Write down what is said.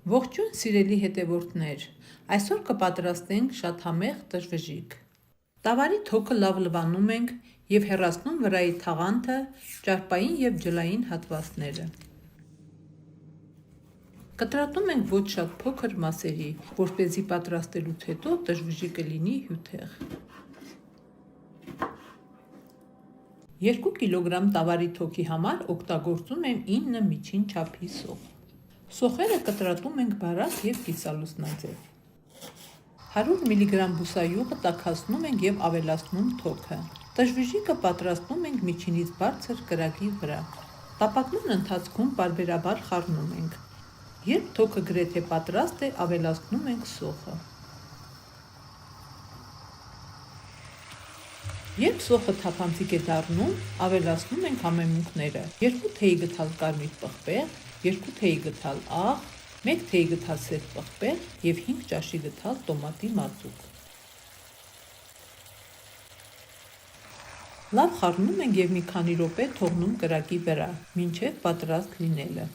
Ողջույն սիրելի հետևորդներ, այսօր կպատրաստենք շատ համեղ տժվժիկ։ Տավարի թոքը լավ լվանում ենք և հեռացնում վրայի թաղանթը, ճարպային և ջլային հատվածները։ Կտրատում ենք ոչ շատ փոքր մասերի, որպեսզի պատրաստելուց հետո տժվժիկը լինի հյութեղ։ 2 կգ տավարի թոքի համար օգտագործում եմ 9 միջին չափի սոխ։ Սոխերը կտրատում ենք բարակ և կիսալուսնաձև։ 100 մգ բուսայուղը տաքացնում ենք և ավելացնում թոքը։ Տժվժիկը պատրաստում ենք միջինից բարձր կրակի վրա։ Տապակման ընթացքում պարբերաբար խառնում ենք։ Երբ թոքը գրեթե պատրաստ է, ավելացնում ենք սոխը։ Երբ սոխը թափանցիկ է դառնում, ավելացնում ենք համեմունքները՝ 2 թեյի գդալ կարմիր պղպեղ, 2 թեյի գդալ աղ, 1 թեյի գդալ սև պղպեղ և 5 ճաշի գդալ տոմատի մածուկ։ Լավ խառնում ենք և մի քանի րոպե թողնում կրակի վրա, մինչև պատրաստ լինելը։